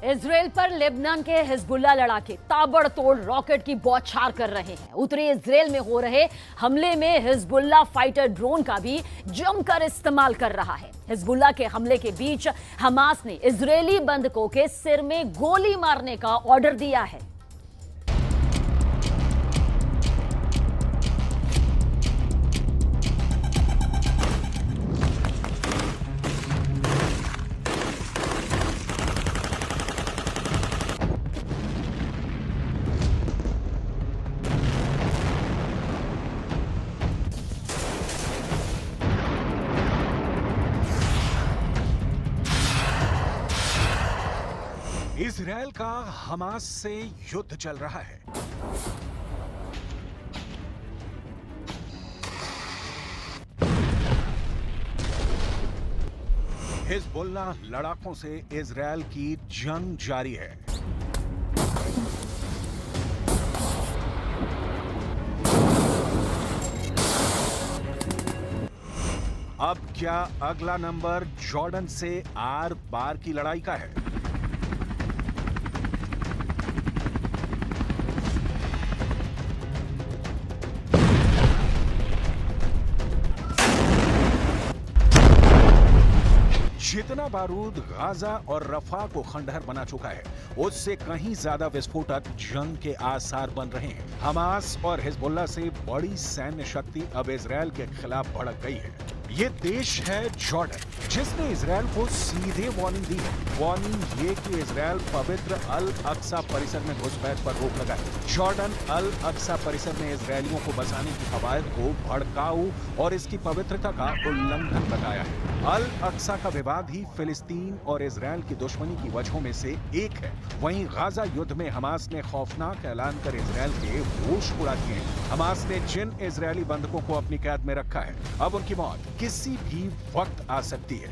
Israel पर Lebanon के Hezbollah लड़ाके ताबड़तोड़ रॉकेट की बौछार कर रहे हैं। उत्तरी इजराइल में हो रहे हमले में हिजबुल्लाह फाइटर ड्रोन का भी जमकर इस्तेमाल कर रहा है। हिजबुल्लाह के हमले के बीच हमास ने इजरायली बंधकों के सिर में गोली मारने का ऑर्डर दिया है। इजराइल का हमास से युद्ध चल रहा है। हिजबुल्लाह लड़ाकों से इजराइल की जंग जारी है। अब क्या अगला नंबर जॉर्डन से आर पार की लड़ाई का है? जितना बारूद गाजा और रफा को खंडहर बना चुका है, उससे कहीं ज्यादा विस्फोटक जंग के आसार बन रहे हैं। हमास और हिजबुल्लाह से बड़ी सैन्य शक्ति अब इजराइल के खिलाफ भड़क गई है। ये देश है जॉर्डन, जिसने इजराइल को सीधे वार्निंग दी है। वार्निंग ये कि इजराइल पवित्र अल अक्सा परिसर में घुसपैठ पर रोक लगाए। जॉर्डन अल अक्सा परिसर में इजरायलियों को बसाने की कवायद को भड़काऊ और इसकी पवित्रता का उल्लंघन बताया है। अल अक्सा का विवाद ही फिलिस्तीन और इजराइल की दुश्मनी की वजहों में से एक है। वहीं गाजा युद्ध में हमास ने खौफनाक ऐलान कर इजराइल के होश उड़ा दिए हैं। हमास ने जिन इजरायली बंधकों को अपनी कैद में रखा है, अब उनकी मौत किसी भी वक्त आ सकती है।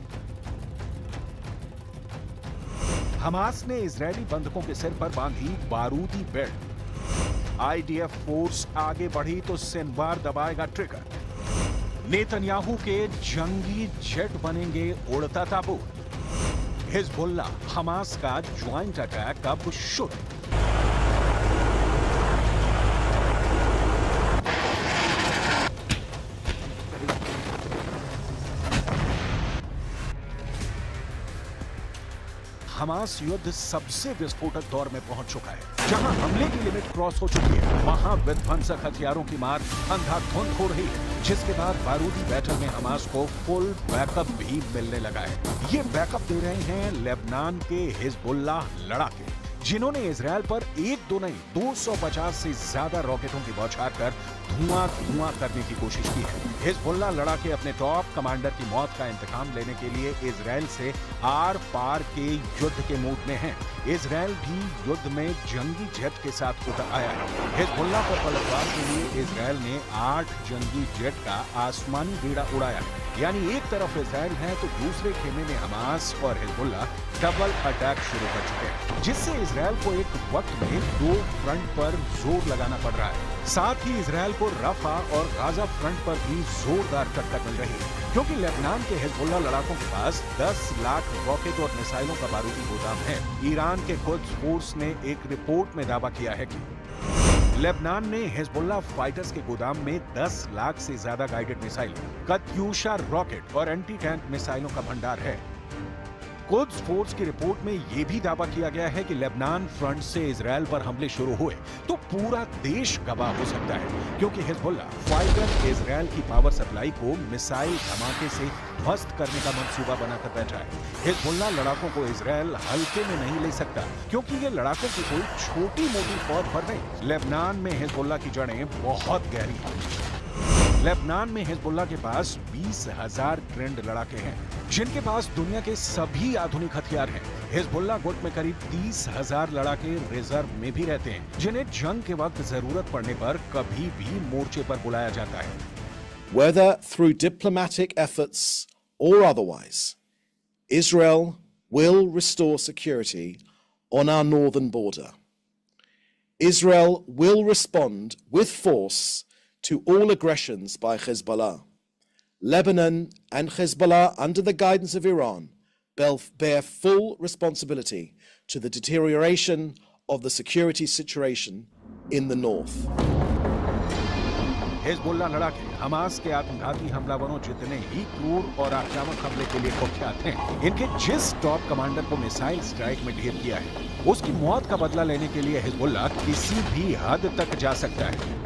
हमास ने इजरायली बंधकों के सिर पर बांधी बारूदी बेल्ट। आईडीएफ फोर्स आगे बढ़ी तो सिनवार दबाएगा ट्रिगर। नेतन्याहू के जंगी जेट बनेंगे उड़ता ताबूत। हिजबुल्लाह हमास का ज्वाइंट अटैक अब शुरू। हमास युद्ध सबसे विस्फोटक दौर में पहुंच चुका है। जहां हमले की लिमिट क्रॉस हो चुकी है, वहां विध्वंसक हथियारों की मार अंधाधुंध हो रही है, जिसके बाद बारूदी बैटल में हमास को फुल बैकअप भी मिलने लगा है। ये बैकअप दे रहे हैं लेबनान के हिजबुल्लाह लड़ाके, जिन्होंने इजराइल पर एक दो नहीं 250 से ज्यादा रॉकेटों की बौछार कर धुआं करने की कोशिश की है। हिजबुल्लाह लड़ाके अपने टॉप कमांडर की मौत का इंतकाम लेने के लिए इजराइल से आर पार के युद्ध के मूड में हैं। इजराइल भी युद्ध में जंगी जेट के साथ उतर आया है। हिजबुल्लाह पर पलटवार के लिए इजराइल ने 8 जंगी जेट का आसमानी बेड़ा उड़ाया है। यानी एक तरफ इजराइल है तो दूसरे खेमे में हमास और हिजबुल्लाह डबल अटैक शुरू कर चुके हैं, जिससे इजराइल को एक वक्त में 2 फ्रंट पर जोर लगाना पड़ रहा है। साथ ही इजराइल को रफा और गाजा फ्रंट पर भी जोरदार टक्कर मिल रही है, क्योंकि लेबनान के हिजबुल्लाह लड़ाकों के पास 10 लाख रॉकेट और मिसाइलों का बारूदी गोदाम है। ईरान के कुद्स फोर्स ने एक रिपोर्ट में दावा किया है कि लेबनान ने हिजबुल्लाह फाइटर्स के गोदाम में 10 लाख से ज्यादा गाइडेड मिसाइल, कत्यूशा रॉकेट और एंटी टैंक मिसाइलों का भंडार है। कुद्स फोर्स की रिपोर्ट में यह भी दावा किया गया है कि लेबनान फ्रंट से इजराइल पर हमले शुरू हुए तो पूरा देश गवाह हो सकता है, क्योंकि हिजबुल्लाह फाइटर इजराइल की पावर सप्लाई को मिसाइल धमाके से ध्वस्त करने का मंसूबा बनाकर बैठा है। हिजबुल्लाह लड़ाकों को इजराइल हल्के में नहीं ले सकता, क्योंकि ये लड़ाकों की कोई छोटी मोटी फौज पर नहीं। लेबनान में हिजबुल्लाह की जड़ें बहुत गहरी हैं। लेबनान में हिजबुल्लाह के पास 20,000 ट्रेंड लड़ाके हैं, जिनके पास दुनिया के सभी आधुनिक हथियार हैं। हिजबुल्लाह गुट में करीब 30,000 लड़ाके रिजर्व में भी रहते हैं, जिन्हें जंग के वक्त जरूरत पड़ने पर कभी भी मोर्चे पर बुलाया जाता है। Whether through diplomatic efforts or otherwise, Israel will restore security on our northern border. Israel will respond with force to all aggressions by Hezbollah. Lebanon and Hezbollah, under the guidance of Iran, bear full responsibility to the deterioration of the security situation in the north. Hezbollah लड़ाके Hamas के आत्मघाती हमलावरों जितने ही क्रूर और आक्रामक हमले के लिए कुख्यात हैं, इनके जिस टॉप कमांडर को मिसाइल स्ट्राइक में ढेर किया है, उसकी मौत का बदला लेने के लिए हिजबुल्ला किसी भी हद तक जा सकता है।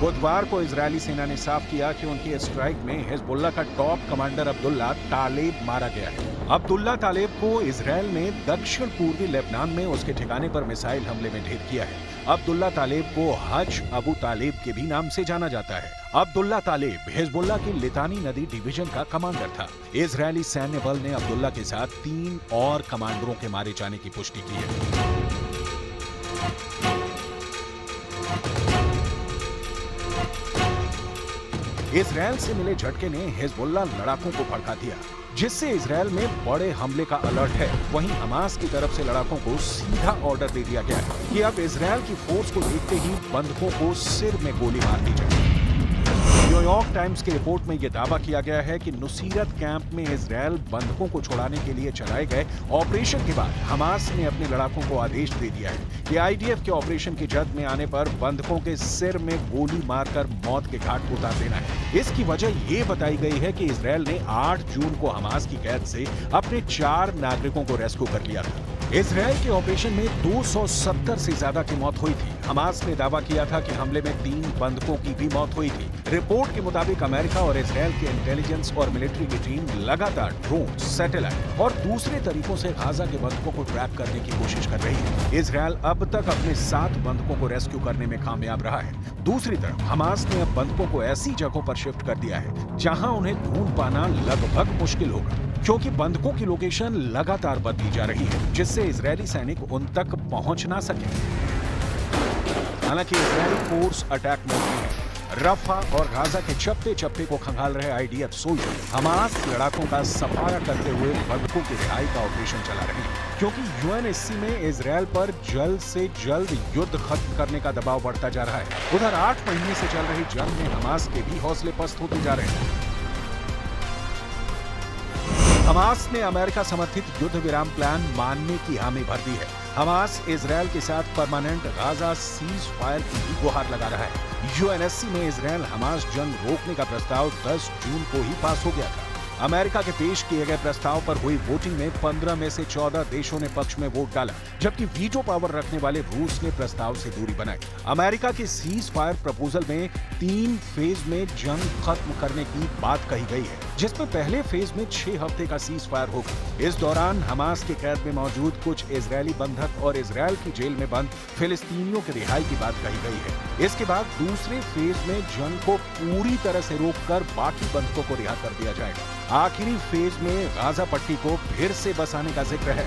बुधवार को इजरायली सेना ने साफ किया कि उनकी स्ट्राइक में हिजबुल्ला का टॉप कमांडर अब्दुल्ला तालेब मारा गया है। अब्दुल्ला तालेब को इजरायल ने दक्षिण पूर्वी लेबनान में उसके ठिकाने पर मिसाइल हमले में ढेर किया है। अब्दुल्ला तालेब को हज अबू तालेब के भी नाम से जाना जाता है। अब्दुल्ला तालेब हिजबुल्ला की लितानी नदी डिवीजन का कमांडर था। इजरायली सैन्य बल ने अब्दुल्ला के साथ 3 और कमांडरों के मारे जाने की पुष्टि की है। इजरायल से मिले झटके ने हिजबुल्ला लड़ाकों को भड़का दिया, जिससे इजरायल में बड़े हमले का अलर्ट है। वहीं हमास की तरफ से लड़ाकों को सीधा ऑर्डर दे दिया गया है कि अब इजरायल की फोर्स को देखते ही बंधकों को सिर में गोली मार दी जाए। न्यूयॉर्क टाइम्स की रिपोर्ट में यह दावा किया गया है कि नुसीरत कैंप में इजरायल बंधकों को छुड़ाने के लिए चलाए गए ऑपरेशन के बाद हमास ने अपने लड़ाकों को आदेश दे दिया है कि आईडीएफ के ऑपरेशन की जद में आने पर बंधकों के सिर में गोली मारकर मौत के घाट उतार देना है। इसकी वजह ये बताई गई है कि इजरायल ने 8 जून को हमास की कैद से अपने 4 नागरिकों को रेस्क्यू कर लिया था। इजरायल के ऑपरेशन में 270 से ज्यादा की मौत हुई थी। हमास ने दावा किया था कि हमले में 3 बंधकों की भी मौत हुई थी। रिपोर्ट के मुताबिक अमेरिका और इजरायल के इंटेलिजेंस और मिलिट्री की टीम लगातार ड्रोन, सैटेलाइट और दूसरे तरीकों से गाजा के बंधकों को ट्रैक करने की कोशिश कर रही है। इजरायल अब तक अपने 7 बंधकों को रेस्क्यू करने में कामयाब रहा है। दूसरी तरफ हमास ने अब बंधकों को ऐसी जगहों पर शिफ्ट कर दिया है जहां उन्हें ढूंढ पाना लगभग मुश्किल होगा, क्योंकि बंधकों की लोकेशन लगातार बदली जा रही है, जिससे इजरायली सैनिक उन तक पहुंच ना सके। हालांकि इजरायली फोर्स अटैक मोड में है। रफा और गाजा के चप्पे चप्पे को खंगाल रहे आईडीएफ सोल्जर हमास लड़ाकों का सफाया करते हुए बंधकों की रिहाई का ऑपरेशन चला रहे हैं, क्योंकि यूएनएससी में इजरायल पर जल्द से जल्द युद्ध खत्म करने का दबाव बढ़ता जा रहा है। उधर 8 महीने से चल रही जंग में हमास के भी हौसले पस्त होते जा रहे हैं। हमास ने अमेरिका समर्थित युद्ध विराम प्लान मानने की हामी भर दी है। हमास इजरायल के साथ परमानेंट गाजा सीज फायर की भी गुहार लगा रहा है। यूएनएससी में इजरायल हमास जंग रोकने का प्रस्ताव 10 जून को ही पास हो गया था। अमेरिका के पेश किए गए प्रस्ताव पर हुई वोटिंग में 15 में से 14 देशों ने पक्ष में वोट डाला, जबकि वीटो पावर रखने वाले रूस ने प्रस्ताव से दूरी बनाई। अमेरिका के सीज फायर प्रपोजल में 3 फेज में जंग खत्म करने की बात कही गई है, जिसमें पहले फेज में 6 हफ्ते का सीज फायर होगा। इस दौरान हमास के कैद में मौजूद कुछ इजरायली बंधक और इजरायल की जेल में बंद फिलिस्तीनियों की रिहाई की बात कही गई है। इसके बाद दूसरे फेज में जंग को पूरी तरह से रोककर बाकी बंधकों को रिहा कर दिया जाएगा। आखिरी फेज में गाजा पट्टी को फिर से बसाने का जिक्र है।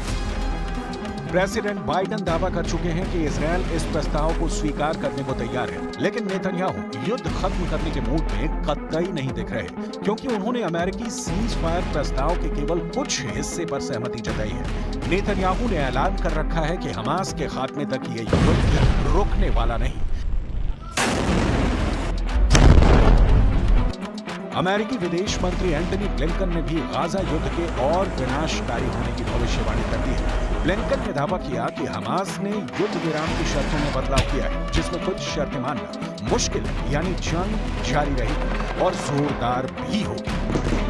प्रेसिडेंट बाइडेन दावा कर चुके हैं कि इजरायल इस प्रस्ताव को स्वीकार करने को तैयार है, लेकिन नेतन्याहू युद्ध खत्म करने के मूड में कतई नहीं दिख रहे, क्योंकि उन्होंने अमेरिकी सीज फायर प्रस्ताव के केवल कुछ हिस्से पर सहमति जताई है। नेतन्याहू ने ऐलान कर रखा है कि हमास के खात्मे तक ये युद्ध रुकने वाला नहीं। अमेरिकी विदेश मंत्री एंटनी ब्लिंकन ने भी गाजा युद्ध के और विनाशकारी होने की भविष्यवाणी कर दी है। ब्लिंकन ने दावा किया कि हमास ने युद्ध विराम की शर्तों में बदलाव किया है, जिसमें कुछ शर्तें मानना मुश्किल यानी जंग जारी रहेगी और जोरदार भी होगी।